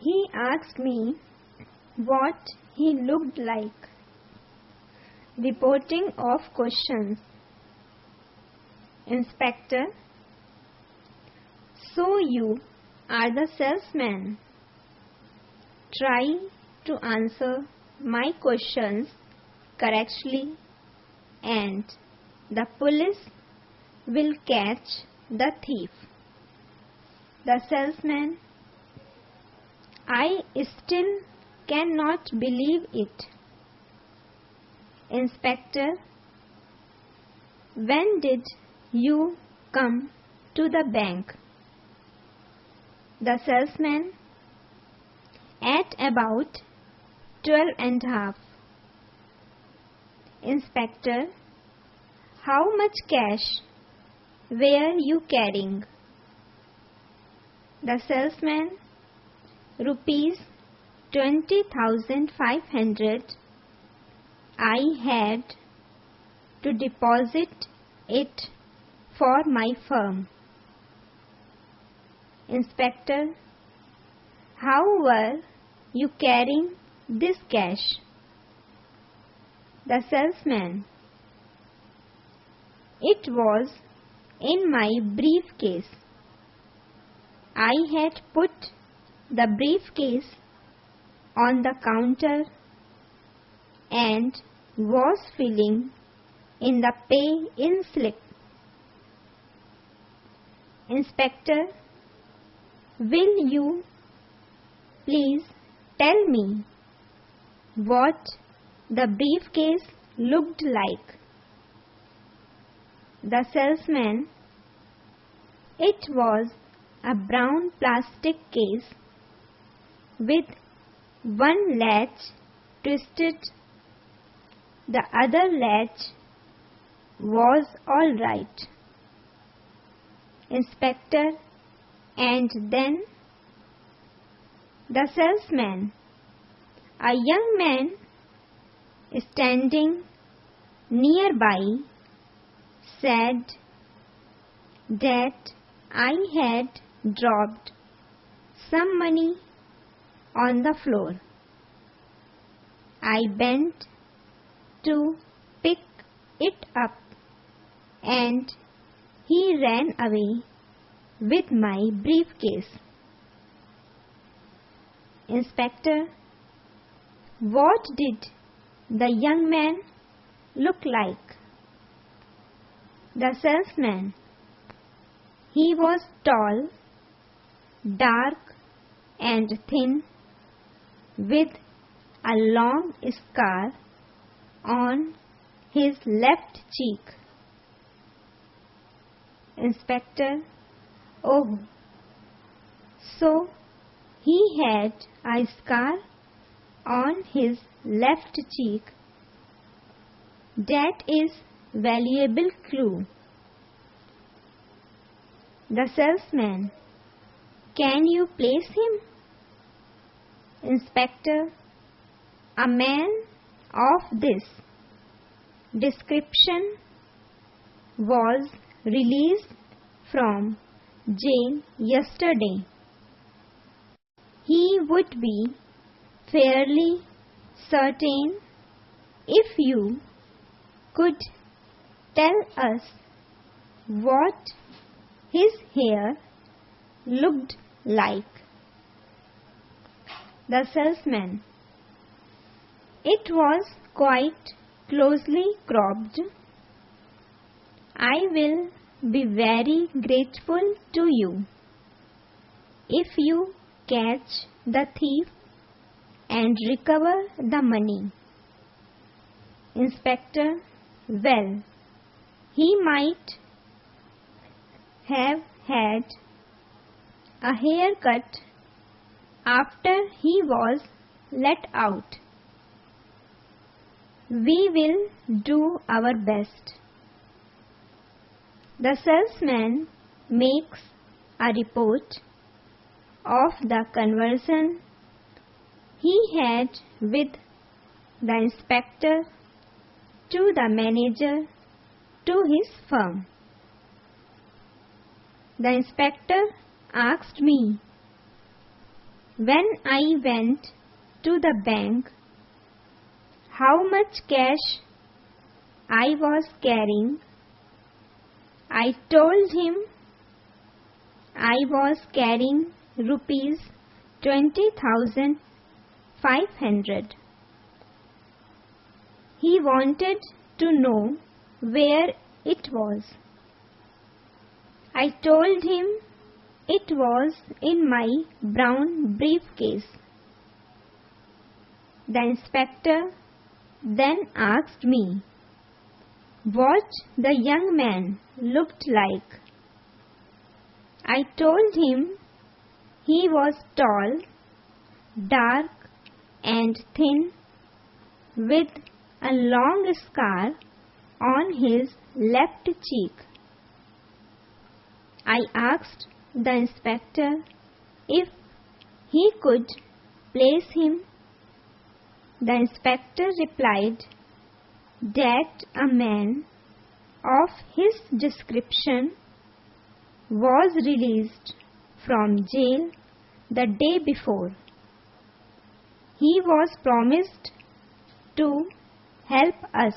He asked me what he looked like. Reporting of questions. Inspector: So you are the salesman. Try to answer my questions correctly and the police will catch the thief. The salesman: I still cannot believe it. Inspector: When did you come to the bank? The salesman: At about 12:30. Inspector: How much cash were you carrying? The salesman: Rupees 20,500. I had to deposit it for my firm. Inspector: How were you carrying this cash? The salesman: It was in my briefcase. I had put the briefcase on the counter and was filling in the pay-in slip. Inspector: Will you please tell me what the briefcase looked like? The salesman: It was a brown plastic case with one latch twisted. The other latch was all right. Inspector: And then? The salesman: A young man standing nearby said that I had dropped some money on the floor. I bent to pick it up and he ran away with my briefcase. Inspector: What did the young man look like? The salesman: He was tall, dark and thin, with a long scar on his left cheek. Inspector: Oh, so he had a scar on his left cheek. That is valuable clue. The salesman: Can you place him? Inspector: A man of this description was released from jail yesterday. He would be fairly certain if you could tell us what his hair looked like. The salesman: It was quite closely cropped. I will be very grateful to you if you catch the thief and recover the money. Inspector: Well, he might have had a haircut after he was let out. We will do our best. The salesman makes a report of the conversation he had with the inspector to the manager to his firm. The inspector asked me, When I went to the bank, how much cash I was carrying, I told him I was carrying rupees 20,500. He wanted to know where it was. I told him it was in my brown briefcase. The inspector then asked me what the young man looked like. I told him he was tall, dark and thin, with a long scar on his left cheek. I asked the inspector if he could place him. The inspector replied that a man of his description was released from jail the day before. He was promised to help us.